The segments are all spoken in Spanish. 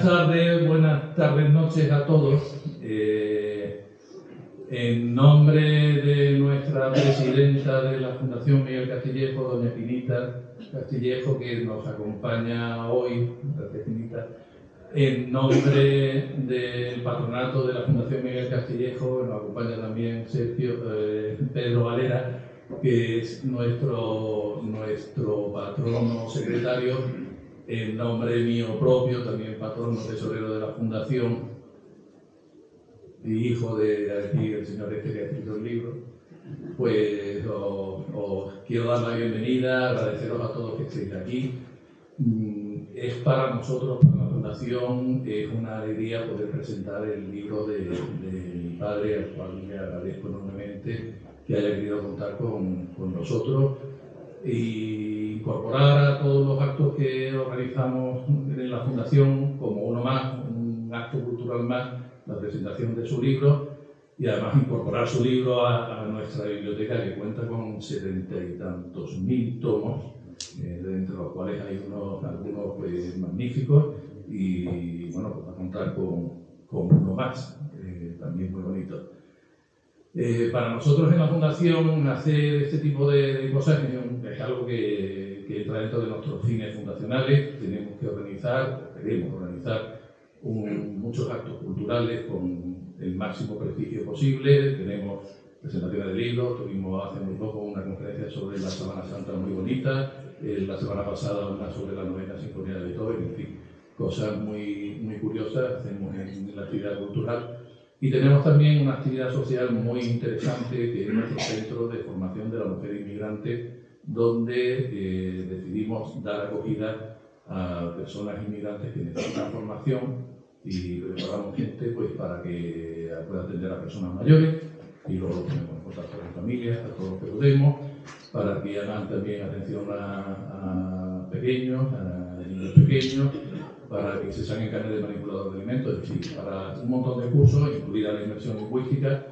Buenas tardes, noches a todos. En nombre de nuestra presidenta de la Fundación Miguel Castillejo, doña Quinita Castillejo, que nos acompaña hoy, gracias Quinita, en nombre del patronato de la Fundación Miguel Castillejo, nos acompaña también Pedro Valera, que es nuestro patrono secretario. En nombre mío propio, también patrono tesorero de la Fundación y hijo de aquí el señor que ha escrito el libro, pues os quiero dar la bienvenida, agradeceros a todos que estéis aquí. Es para nosotros, para la Fundación, es una alegría poder presentar el libro de mi padre, al cual le agradezco enormemente que haya querido contar con nosotros y incorporar a todos los actos que organizamos en la Fundación como uno más, un acto cultural más, la presentación de su libro, y además incorporar su libro a nuestra biblioteca, que cuenta con 70 y tantos mil tomos, entre los cuales hay algunos pues, magníficos, y bueno, pues a contar con uno más, también muy bonito. Para nosotros en la Fundación hacer este tipo de cosas es algo que entra dentro de nuestros fines fundacionales. Tenemos que queremos organizar muchos actos culturales con el máximo prestigio posible. Tenemos presentaciones de libros, tuvimos hace muy poco una conferencia sobre la Semana Santa muy bonita, la semana pasada una sobre la 9ª Sinfonía de Beethoven, en fin, cosas muy, muy curiosas hacemos en la actividad cultural. Y tenemos también una actividad social muy interesante que es nuestro centro de formación de la mujer inmigrante, donde decidimos dar acogida a personas inmigrantes que necesitan formación y preparamos gente pues, para que pueda atender a personas mayores y luego tenemos en contacto con familias, a todos los que podemos, para que hagan también atención a pequeños, a niños pequeños, para que se saquen carnet de manipulador de alimentos, es decir, para un montón de cursos, incluida la inmersión lingüística,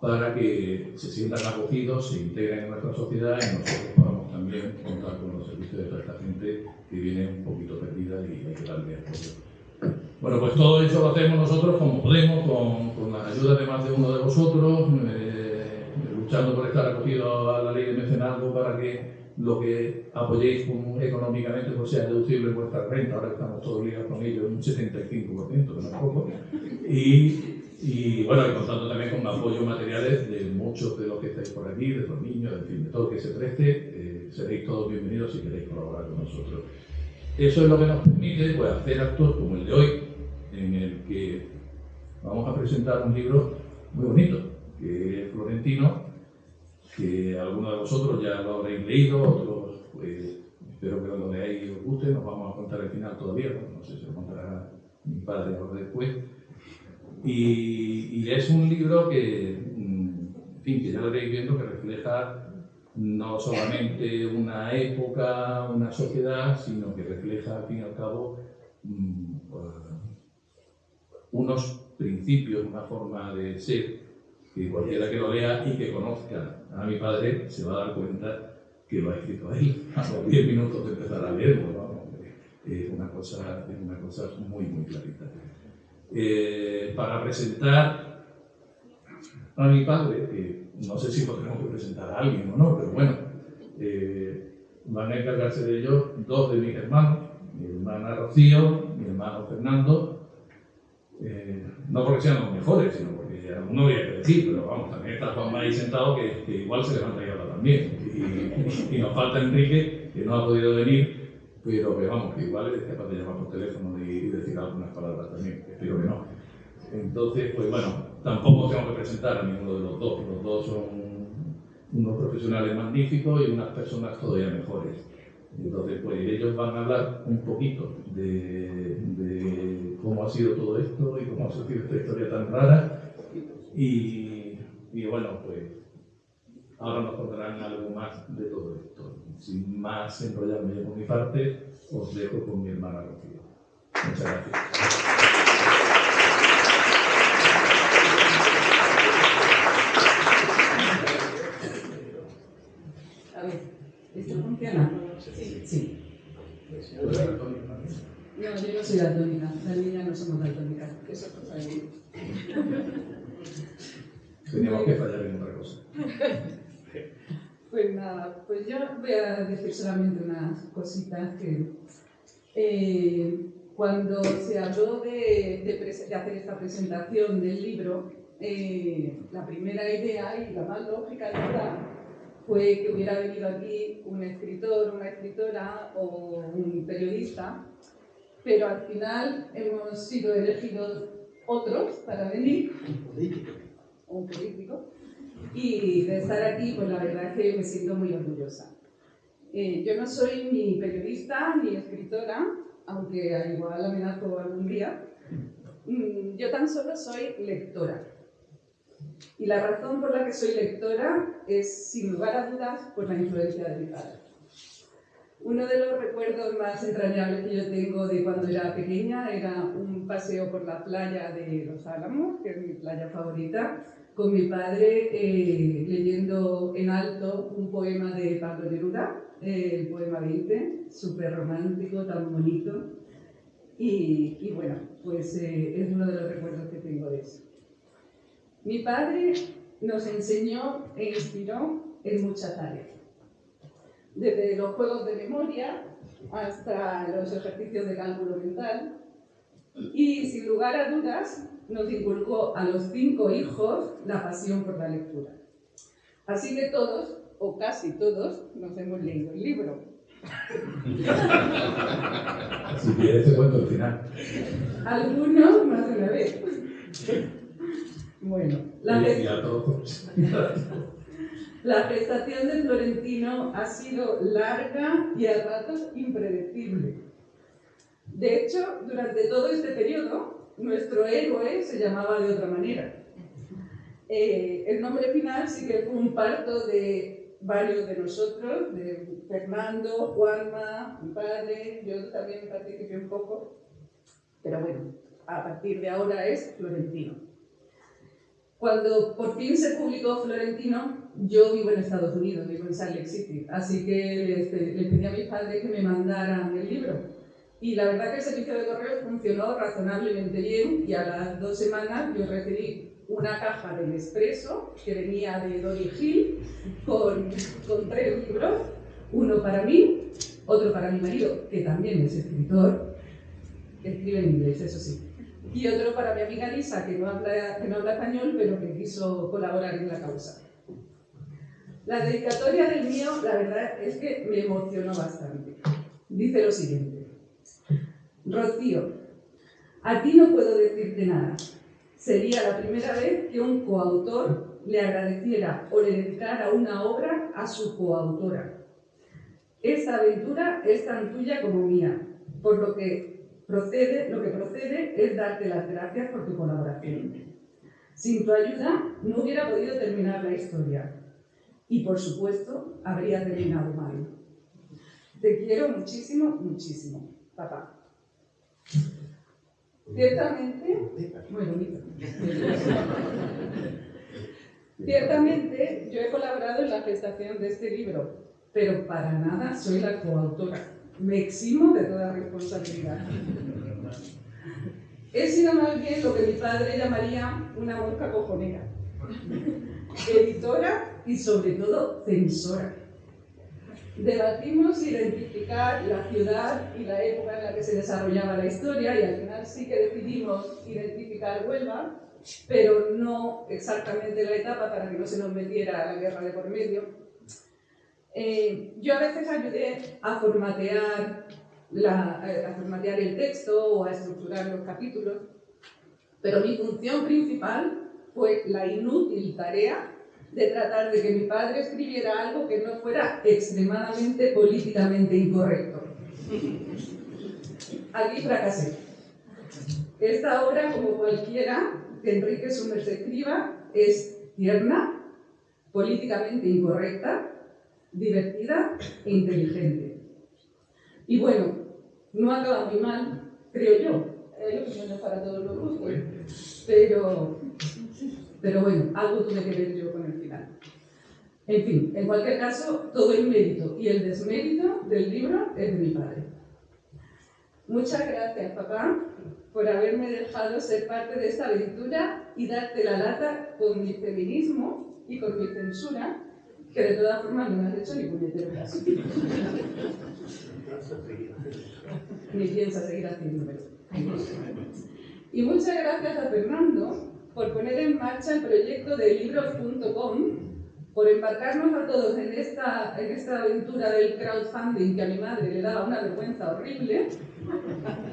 para que se sientan acogidos, se integren en nuestra sociedad y nosotros podamos también contar con los servicios de toda esta gente que viene un poquito perdida y hay que darle apoyo. Bueno, pues todo eso lo hacemos nosotros como podemos, con la ayuda de más de uno de vosotros, luchando por estar acogidos a la ley de mecenazgo para que lo que apoyéis económicamente pues sea deducible en vuestra renta. Ahora estamos todos ligados con ello, un 75%, que no es poco. Y bueno, y contando también con apoyos materiales de muchos de los que estáis por aquí, de los niños, en fin, de todo lo que se preste, seréis todos bienvenidos si queréis colaborar con nosotros. Eso es lo que nos permite pues, hacer actos como el de hoy, en el que vamos a presentar un libro muy bonito, que es florentino, que algunos de vosotros ya lo habréis leído, otros pues espero que lo leáis y os guste. Nos vamos a contar el final todavía, no sé si lo contará mi padre ahora después. Y es un libro que, en fin, que ya lo iréis viendo, que refleja no solamente una época, una sociedad, sino que refleja al fin y al cabo unos principios, una forma de ser, que cualquiera que lo lea y que conozca a mi padre se va a dar cuenta que lo ha escrito él a los 10 minutos de empezar a leerlo, ¿no? Es una cosa muy, muy clarita. Para presentar a mi padre, que no sé si lo tenemos que presentar a alguien o no, pero bueno, van a encargarse de ello dos de mis hermanos, mi hermana Rocío, mi hermano Fernando, no porque sean los mejores, sino porque no voy a decir, pero vamos, también está Juanma ahí sentado que igual se levanta y habla también. Y nos falta Enrique, que no ha podido venir, pero que vamos, que igual es capaz de llamar por teléfono y decir algunas palabras también, espero que no. Entonces, pues bueno, tampoco tengo que presentar a ninguno de los dos son unos profesionales magníficos y unas personas todavía mejores. Entonces, pues ellos van a hablar un poquito de cómo ha sido todo esto y cómo ha surgido esta historia tan rara. Y bueno, pues ahora nos contarán algo más de todo esto. Sin más enrollarme yo por mi parte, os dejo con mi hermana Rocío. Muchas gracias. A ver, ¿esto funciona? Sí. No, yo no soy la tónica, la niña no. no somos daltónicas, eso es cosa de mí. Teníamos que fallar en otra cosa. Pues nada, pues yo voy a decir solamente unas cositas que cuando se habló de hacer esta presentación del libro, la primera idea y la más lógica, la verdad, fue que hubiera venido aquí un escritor, una escritora o un periodista, pero al final hemos sido elegidos otros para venir, un político, y de estar aquí, pues la verdad es que me siento muy orgullosa. Yo no soy ni periodista ni escritora, aunque al igual amenazo algún día. Yo tan solo soy lectora. Y la razón por la que soy lectora es, sin lugar a dudas, por la influencia de mi padre. Uno de los recuerdos más entrañables que yo tengo de cuando era pequeña era un paseo por la playa de Los Álamos, que es mi playa favorita, con mi padre leyendo en alto un poema de Pablo Neruda, el poema 20, súper romántico, tan bonito. Y bueno, pues es uno de los recuerdos que tengo de eso. Mi padre nos enseñó e inspiró en muchas áreas. Desde los juegos de memoria hasta los ejercicios de cálculo mental. Y sin lugar a dudas, nos inculcó a los 5 hijos la pasión por la lectura. Así que todos, o casi todos, nos hemos leído el libro. Si quieres te cuento el final. Algunos más de una vez. Bueno, la gestación de Florentino ha sido larga y a ratos impredecible. De hecho, durante todo este periodo, nuestro héroe se llamaba de otra manera. El nombre final sí que fue un parto de varios de nosotros, de Fernando, Juanma, mi padre, yo también participé un poco, pero bueno, a partir de ahora es Florentino. Cuando por fin se publicó Florentino, yo vivo en Estados Unidos, vivo en Salt Lake City, así que le pedí a mis padres que me mandaran el libro. Y la verdad que el servicio de correos funcionó razonablemente bien y a las 2 semanas yo recibí una caja del Expreso que venía de Dori Hill con 3 libros, uno para mí, otro para mi marido, que también es escritor, escribe en inglés, eso sí, y otro para mi amiga Lisa, que no habla español, pero que quiso colaborar en la causa. La dedicatoria del mío, la verdad es que me emocionó bastante. Dice lo siguiente: Rocío, a ti no puedo decirte nada. Sería la primera vez que un coautor le agradeciera o le dedicara una obra a su coautora. Esta aventura es tan tuya como mía, por lo que procede es darte las gracias por tu colaboración. Sin tu ayuda no hubiera podido terminar la historia y, por supuesto, habría terminado mal. Te quiero muchísimo, muchísimo, papá. Ciertamente, muy bonito. Ciertamente, yo he colaborado en la gestación de este libro, pero para nada soy la coautora. Me eximo de toda responsabilidad. He sido más bien lo que mi padre llamaría una mosca cojonera, editora y sobre todo censora. Debatimos identificar la ciudad y la época en la que se desarrollaba la historia y al final sí que decidimos identificar Huelva, pero no exactamente la etapa para que no se nos metiera la guerra de por medio. Yo a veces ayudé a formatear el texto o a estructurar los capítulos, pero mi función principal fue la inútil tarea de tratar de que mi padre escribiera algo que no fuera extremadamente políticamente incorrecto. Aquí fracasé. Esta obra, como cualquiera que Enrique Summers escriba, es tierna, políticamente incorrecta, divertida e inteligente. Y bueno, no acaba muy mal, creo yo. Hay opiniones para todos los gustos, pero bueno, algo tuve que ver yo con el final. En fin, en cualquier caso, todo el mérito y el desmérito del libro es de mi padre. Muchas gracias, papá. por haberme dejado ser parte de esta aventura y darte la lata con mi feminismo y con mi censura, que de todas formas no me has hecho ni puñetero caso. Ni piensa seguir haciéndolo. Y muchas gracias a Fernando por poner en marcha el proyecto de libros.com, por embarcarnos a todos en esta aventura del crowdfunding que a mi madre le daba una vergüenza horrible,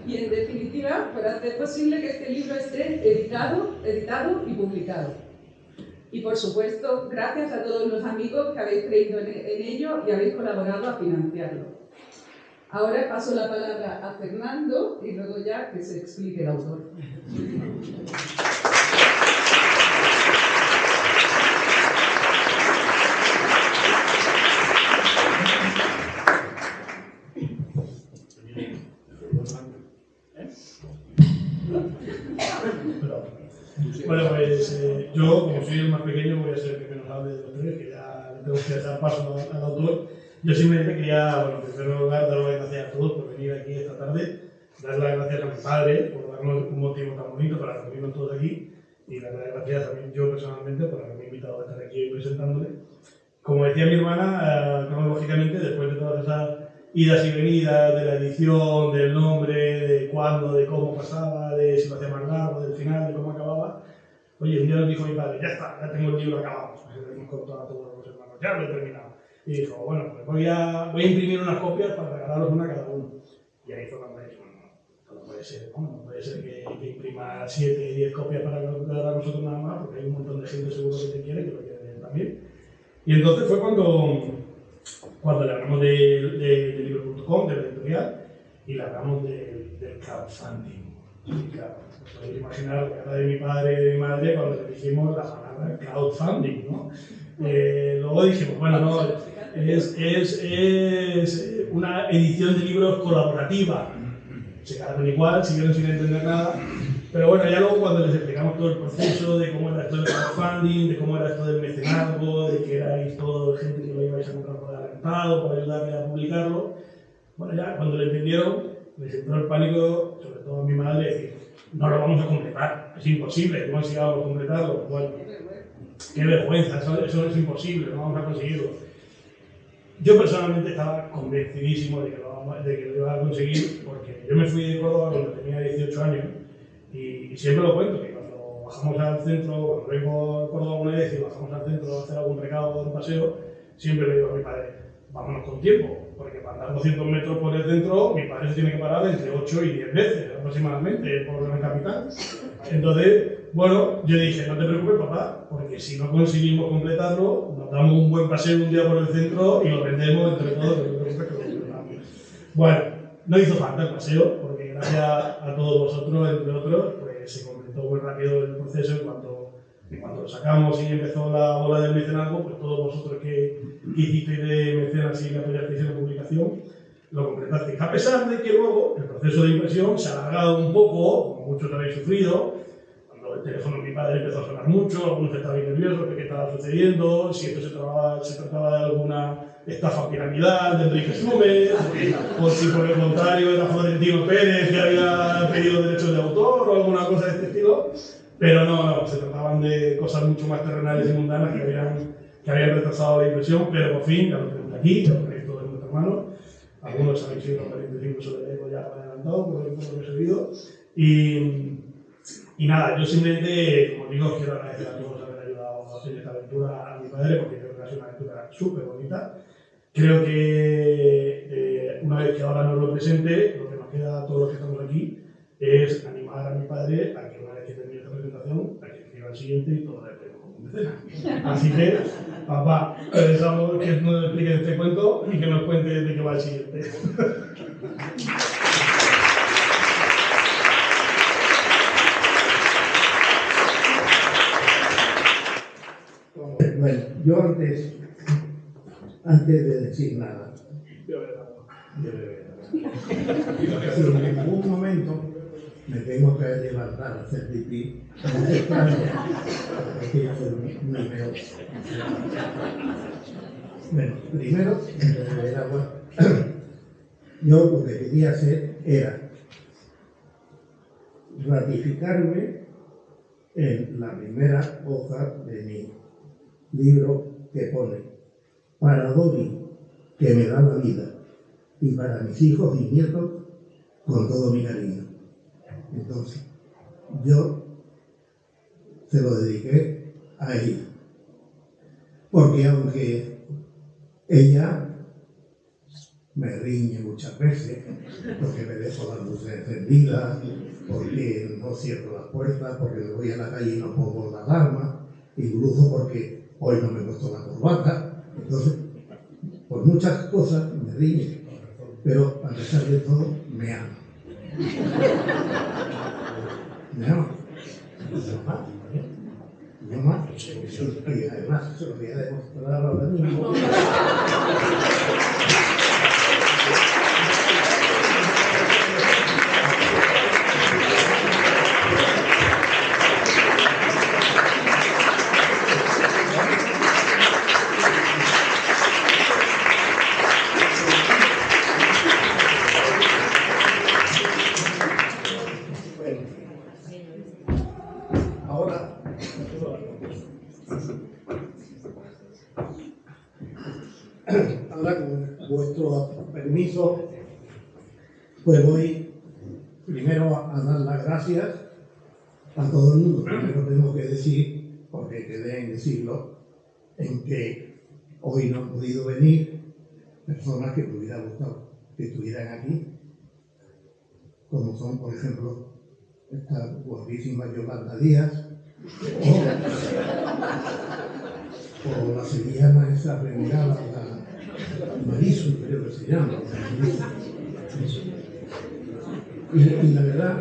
y en definitiva por hacer posible que este libro esté editado y publicado. Y por supuesto, gracias a todos los amigos que habéis creído en ello y habéis colaborado a financiarlo. Ahora paso la palabra a Fernando y luego ya que se explique el autor. Bueno, pues yo, como soy el más pequeño, voy a ser el que menos hable de los tres, que ya le tengo que dar paso al autor. Yo simplemente quería, bueno, en primer lugar, dar las gracias a todos por venir aquí esta tarde, dar las gracias a mi padre por darnos un motivo tan bonito para reunirnos todos aquí, y dar las gracias también yo personalmente por haberme invitado a estar aquí hoy presentándole. Como decía mi hermana, cronológicamente, después de todas esas idas y venidas de la edición, del nombre, de cuándo, de cómo pasaba, de si lo hacía más largo, del final, de cómo acababa, oye, un día nos dijo mi padre, ya está, ya tengo el libro acabado. Pues le hemos contado a todos los hermanos, ya lo he terminado. Y dijo, bueno, pues voy a imprimir unas copias para regalaros una a cada uno. Y ahí fue cuando dije, no puede ser, no puede ser que imprima 7, 10 copias para dar a nosotros nada más, porque hay un montón de gente seguro que te quiere, que lo quiere leer también. Y entonces fue cuando le hablamos de libro.com, de la editorial, y le hablamos del crowdfunding. Y claro, podéis imaginar la cara de mi padre y de mi madre cuando le dijimos la palabra crowdfunding, ¿no? Luego dijimos, bueno, no, es una edición de libros colaborativa. Se quedaron igual, siguieron sin entender nada. Pero bueno, ya luego cuando les explicamos todo el proceso de cómo era esto del crowdfunding, de cómo era esto del mecenazgo, de que erais todos gente que lo ibais a comprar por adelantado para ayudarle a publicarlo, bueno, ya cuando lo entendieron, les entró el pánico, sobre todo a mi madre, de decir, no lo vamos a completar, es imposible, no consigamos completarlo. Bueno, qué vergüenza, eso es imposible, no vamos a conseguirlo. Yo personalmente estaba convencidísimo de que lo iba a conseguir, porque yo me fui de Córdoba cuando tenía 18 años, y siempre lo cuento, que cuando bajamos al centro, cuando vengo a Córdoba una vez y bajamos al centro a hacer algún recado o un paseo, siempre le digo a mi padre, vámonos con tiempo, porque para andar 200 metros por el centro, mi padre se tiene que parar entre 8 y 10 veces aproximadamente por Gran Capital. Entonces, bueno, yo dije, no te preocupes, papá, porque si no conseguimos completarlo, nos damos un buen paseo un día por el centro y lo vendemos entre todos. Bueno, no hizo falta el paseo, porque gracias a todos vosotros, entre otros, pues se completó muy rápido el proceso en cuanto lo sacamos y empezó la ola del mecenazgo, pues todos vosotros que hicisteis de mecenas y que apoyasteis en la publicación, lo completasteis. A pesar de que luego el proceso de impresión se ha alargado un poco, como muchos habéis sufrido, cuando el teléfono de mi padre empezó a sonar mucho, algunos estaban nerviosos de qué estaba sucediendo, si esto se trataba de alguna estafa piramidal de Enrique Sumes, o si por el contrario era Florentino Pérez que había pedido derechos de autor o alguna cosa de este estilo. Pero no, se trataban de cosas mucho más terrenales y mundanas que habían retrasado la impresión, pero por fin ya lo tenemos aquí, ya lo tenéis todos en nuestras manos. Algunos habéis sido parientes incluso de Ego ya adelantado, por lo que he sabido. Y nada, yo simplemente, como digo, quiero agradecer a todos haber ayudado en esta aventura a mi padre, porque creo que ha sido una aventura súper bonita. Creo que una vez que ahora nos lo presente, lo que nos queda a todos los que estamos aquí es animar a mi padre a que una vez que termine esta presentación, a que escriba el siguiente y todo el premio como mecenas. Así que, papá, pensamos que nos explique este cuento y que nos cuente de qué va el siguiente. Bueno, yo antes de decir nada, en algún momento me tengo que levantar a hacer pipí, es extraño, es que yo soy muy feo. Bueno, primero, el agua, yo lo que quería hacer era ratificarme en la primera hoja de mi libro que pone: para Dori, que me da la vida, y para mis hijos y nietos, con todo mi cariño. Entonces, yo se lo dediqué a ella, porque aunque ella me riñe muchas veces, porque me dejo las luces encendidas, porque no cierro las puertas, porque me voy a la calle y no pongo la alarma, incluso porque hoy no me he puesto la corbata. Entonces, por muchas cosas me riñe, pero a pesar de todo, me ama. Me ama. Me ama. Y además, se lo voy a demostrar ahora mismo. Ahora, con vuestro permiso, pues voy primero a dar las gracias a todo el mundo. Primero tengo que decir, porque quedé en decirlo, en que hoy no han podido venir personas que me hubiera gustado que estuvieran aquí, como son, por ejemplo, esta guapísima Yolanda Díaz, o la sevillana esa remirada, la Marisu, creo que se llama. Y la verdad,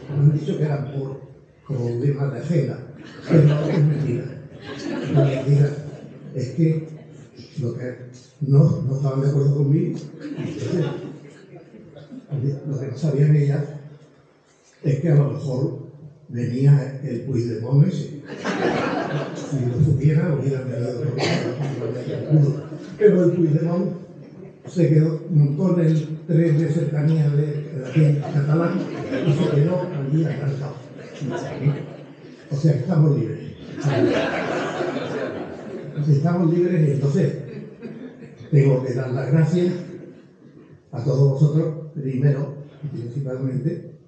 me han dicho que eran por problemas de agenda, pero es mentira. No es mentira. Es que lo que no estaban de acuerdo conmigo. Lo que no sabían ellas es que a lo mejor venía el Puigdemont ese. Si lo supiera, hubieran venido con. Pero el Puigdemont se quedó, montó en el tren de cercanía de la gente catalán y se quedó allí atrancado. O sea, estamos libres. Estamos libres y entonces tengo que dar las gracias a todos vosotros, primero y principalmente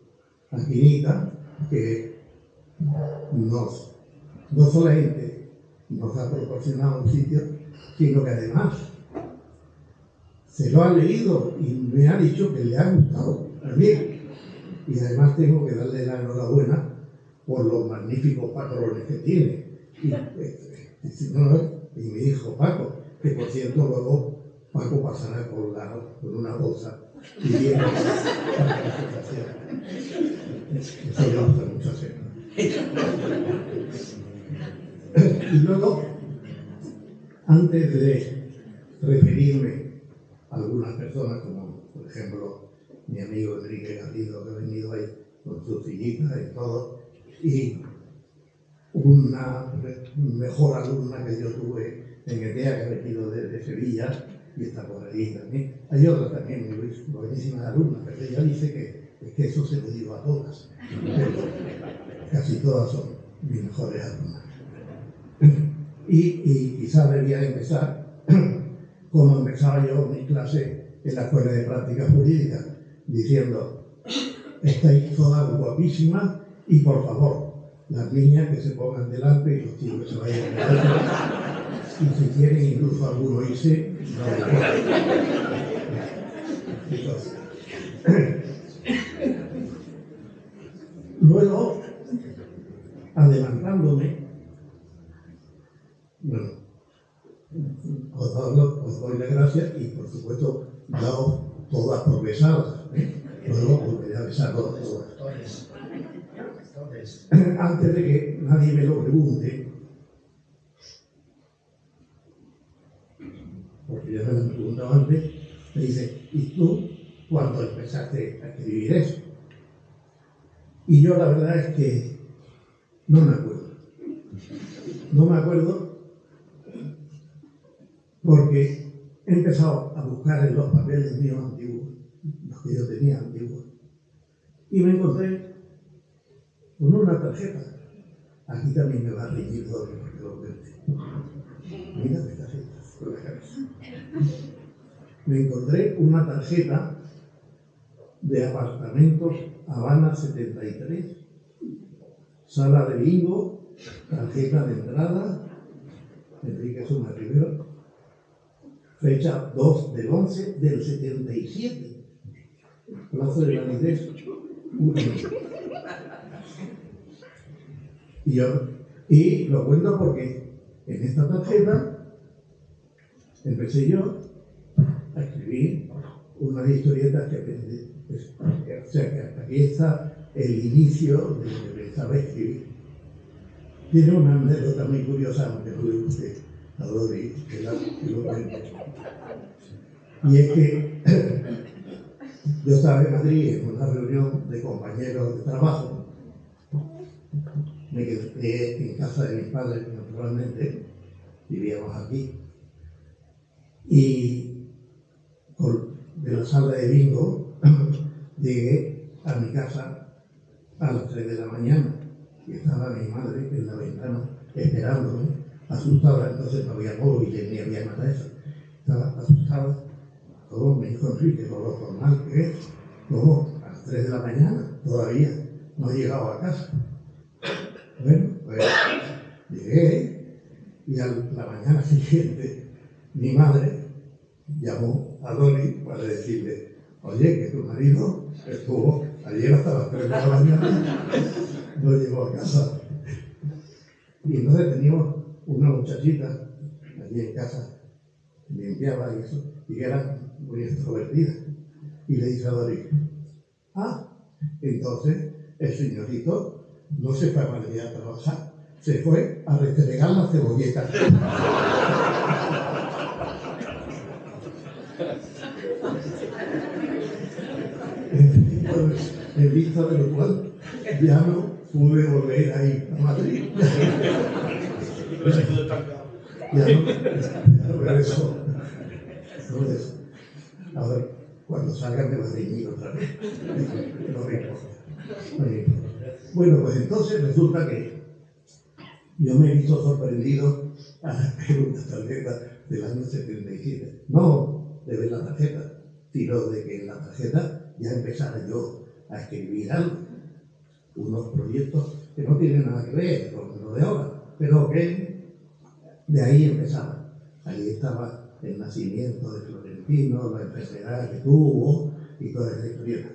a Quinita, que no solamente nos ha proporcionado un sitio, sino que además se lo ha leído y me ha dicho que le ha gustado también. Y además tengo que darle la enhorabuena por los magníficos patrones que tiene. Y mi hijo Paco, que por cierto luego Paco pasará con una bolsa pidiendo participación. Eso le gusta mucho hacer. Y luego, antes de referirme a algunas personas, como por ejemplo mi amigo Enrique Garrido, que ha venido ahí con sus sillitas y todo, y una mejor alumna que yo tuve en ETEA, que ha venido desde Sevilla y está por ahí también. Hay otra también muy buenísima alumna, pero ella dice que eso se lo digo a todas. Pero casi todas son mis mejores alumnas. Y quizás debía empezar como empezaba yo mi clase en la Escuela de Prácticas Jurídicas, diciendo: estáis todas guapísimas y por favor, las niñas que se pongan delante y los chicos que se vayan delante. Y si quieren incluso alguno irse, no me Entonces, luego, adelantándome, bueno, os doy las gracias y por supuesto daos todas por besadas. Luego volveré a besarlos todas. Antes de que nadie me lo pregunte, porque ya me lo han preguntado antes, me dice: ¿y tú cuándo empezaste a escribir eso? Y yo la verdad es que no me acuerdo. No me acuerdo porque he empezado a buscar en los papeles míos antiguos, los que yo tenía antiguos, y me encontré con una tarjeta. Aquí también me va a reñir doble porque lo cuente. Mira mis tarjetas con la cabeza. Me encontré una tarjeta de apartamentos Habana 73, sala de bingo, tarjeta de entrada, Enrique Suma Rivero, fecha 2/11 del 77, plazo de validez 1. Y lo cuento porque en esta tarjeta empecé yo a escribir unas historietas que o sea que aquí está el inicio de lo que pensaba escribir. Tiene una anécdota muy curiosa, aunque no le guste a Dori que lo cuente. Y es que yo estaba en Madrid en una reunión de compañeros de trabajo. Me quedé en casa de mis padres, naturalmente, vivíamos aquí. Y de la sala de bingo llegué a mi casa a las 3 de la mañana y estaba mi madre en la ventana esperándome, asustada. Entonces no había móviles ni había nada de eso. Estaba asustada. ¿Cómo? Me dijo Enrique, con lo formal que es. ¿Cómo? A las 3 de la mañana todavía no he llegado a casa. Bueno, pues llegué y a la mañana siguiente mi madre llamó a Dori para decirle: oye, que tu marido estuvo ayer hasta las 3 de la mañana, no llegó a casa. Y entonces teníamos una muchachita allí en casa, limpiaba y eso, y que era muy extrovertida. Y le dice a Dori: entonces el señorito no se fue a Madrid a trabajar, se fue a restregar la cebolleta. En vista de lo cual ya no pude volver a ir a Madrid. Ya no regresó. Entonces, a ver, cuando salga me va a reñir otra vez. No me importa. Bueno, pues entonces resulta que yo me he visto sorprendido al ver una tarjeta del año 77. No de ver la tarjeta, sino de que en la tarjeta ya empezara yo a escribir algo, unos proyectos que no tienen nada que ver con lo de ahora, pero que de ahí empezaba. Ahí estaba el nacimiento de Florentino, la enfermedad que tuvo y toda esa historieta.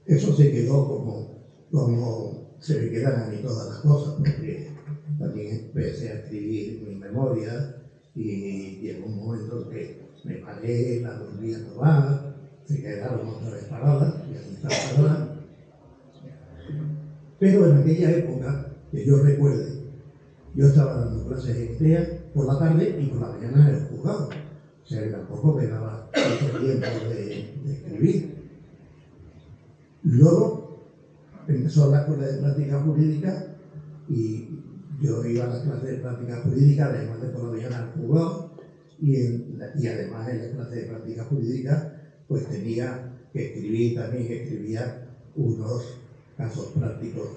Eso se quedó como se me quedan a mí todas las cosas, porque también empecé a escribir mi memoria y llegó un momento en que me paré, la volví a tomar, se quedaron otra vez paradas y así está parada. Pero en aquella época, que yo recuerde, yo estaba dando clases en TEA por la tarde y por la mañana en el juzgado. O sea que tampoco me daba mucho tiempo de escribir. Luego empezó la escuela de práctica jurídica y yo iba a la clase de práctica jurídica, además de por la mañana al juzgado, y además en la clase de práctica jurídica pues tenía que escribir, también escribía unos casos prácticos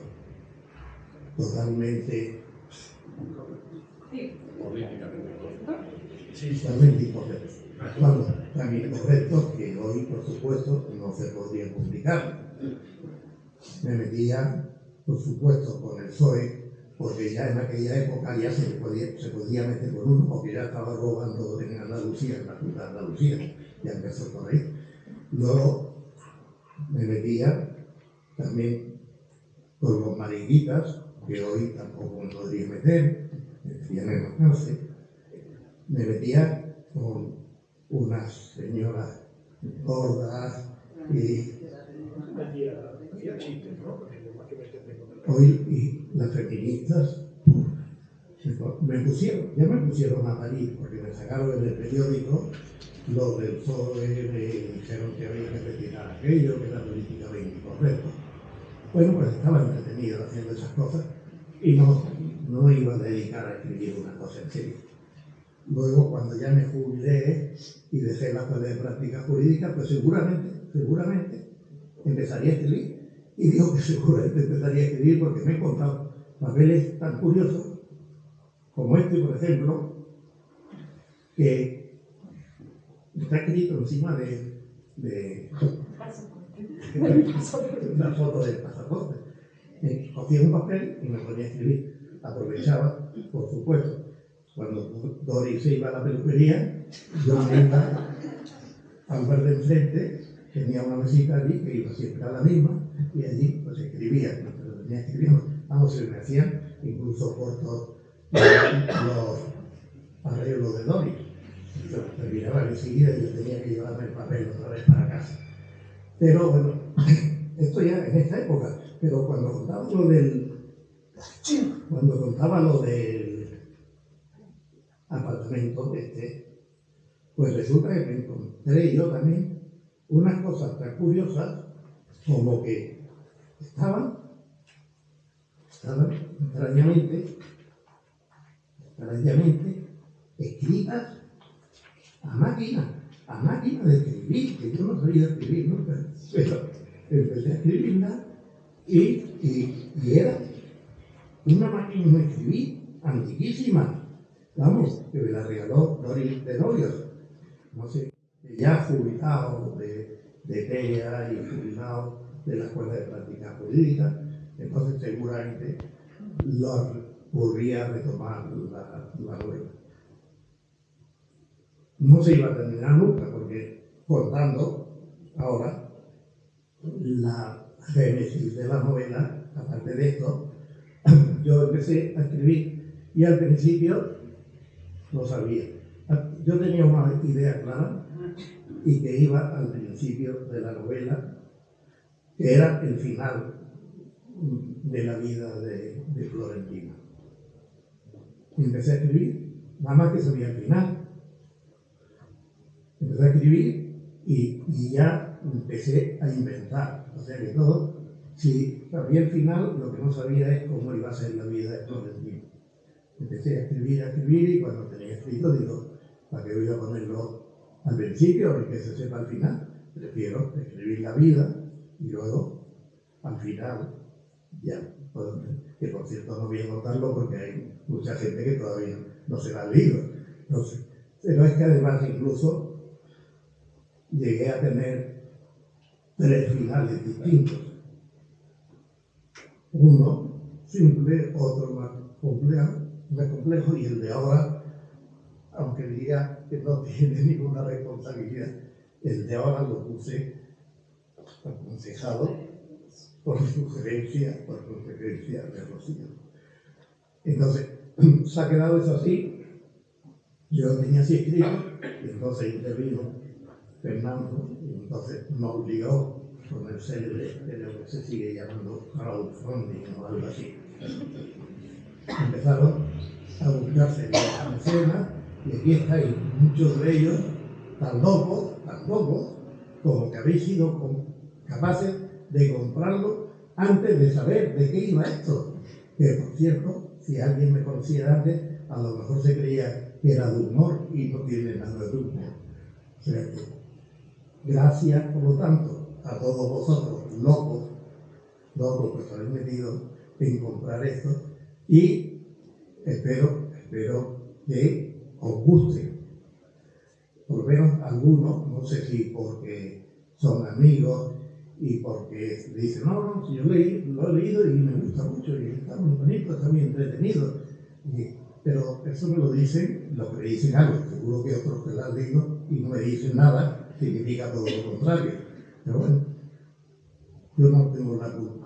totalmente incorrectos. Vamos, también correctos que hoy, por supuesto, no se podrían publicar. Me metía, por supuesto, con el PSOE, porque ya en aquella época ya se podía meter con uno, porque ya estaba robando en Andalucía, en la Junta de Andalucía, ya empezó por ahí. Luego me metía también con los mariquitas, que hoy tampoco me podría meter, me metían en la cárcel. Me metía con unas señoras gordas y hoy y las feministas me pusieron a parir porque me sacaron en el periódico los del PSOE, me dijeron que había que retirar aquello, que era políticamente incorrecto. Bueno, pues estaba entretenido haciendo esas cosas y no iba a dedicar a escribir una cosa en serio. Luego, cuando ya me jubilé y dejé la escuela de práctica jurídica, pues seguramente empezaría a escribir. y dijo que seguramente empezaría a escribir porque me he encontrado papeles tan curiosos como este, por ejemplo, que está escrito encima de una foto del pasaporte. Cogía un papel y me ponía a escribir. Aprovechaba, por supuesto, cuando Doris se iba a la peluquería, yo me iba al bar de enfrente, tenía una mesita allí que iba siempre a la misma, y allí pues escribía, pero venía escribiendo. Vamos, se me hacían incluso cortos los arreglos de Doris. Yo terminaba enseguida y yo tenía que llevarme el papel otra vez para casa. Pero bueno, esto ya en esta época, pero cuando contaba lo del apartamento pues resulta que me encontré yo también unas cosas tan curiosas como que estaban extrañamente escritas a máquina de escribir, que yo no sabía escribir nunca, pero empecé a escribirla y era una máquina de escribir antiquísima, vamos, que me la regaló Doris de Novios, no sé, ya jubilado de TEA y jubilado de la Escuela de Práctica Jurídica, entonces seguramente podría retomar la novela. No se iba a terminar nunca, porque contando ahora la génesis de la novela, aparte de esto, yo empecé a escribir y al principio no sabía. Yo tenía una idea clara y que iba al principio de la novela, que era el final de la vida de Florentino. Y empecé a escribir, nada más que sabía el final. Empecé a escribir y ya empecé a inventar. O sea que todo, si sabía el final, lo que no sabía es cómo iba a ser la vida de Florentino. Empecé a escribir y cuando tenía escrito digo, ¿para qué voy a ponerlo al principio? A ver que se sepa al final. Prefiero escribir la vida y luego al final ya, que por cierto no voy a contarlo porque hay mucha gente que todavía no se la ha leído. Entonces, pero es que además incluso llegué a tener 3 finales distintos. Uno simple, otro más complejo y el de ahora, aunque diría que no tiene ninguna responsabilidad, el de ahora lo puse aconsejado por consecuencia de Rocío. Entonces, se ha quedado eso así. Yo tenía así escrito, y entonces intervino Fernando, y entonces nos obligó con el célebre, creo que se sigue llamando crowdfunding o algo así. Empezaron a buscarse las mecenas, y aquí estáis, muchos de ellos tan locos, como que habéis sido capaces de comprarlo antes de saber de qué iba esto. Que por cierto, si alguien me conocía antes, a lo mejor se creía que era de humor y no tiene nada de humor. O sea que, gracias por lo tanto a todos vosotros, locos que os habéis metido en comprar esto, y espero que os guste. Por lo menos algunos, no sé si porque son amigos y porque dicen, no, si yo lo he leído y me gusta mucho y está muy bonito, está muy entretenido. Pero eso me lo dicen los que me dicen algo. Seguro que otros que lo han leído y no me dicen nada significa todo lo contrario. Pero bueno, yo no tengo la culpa.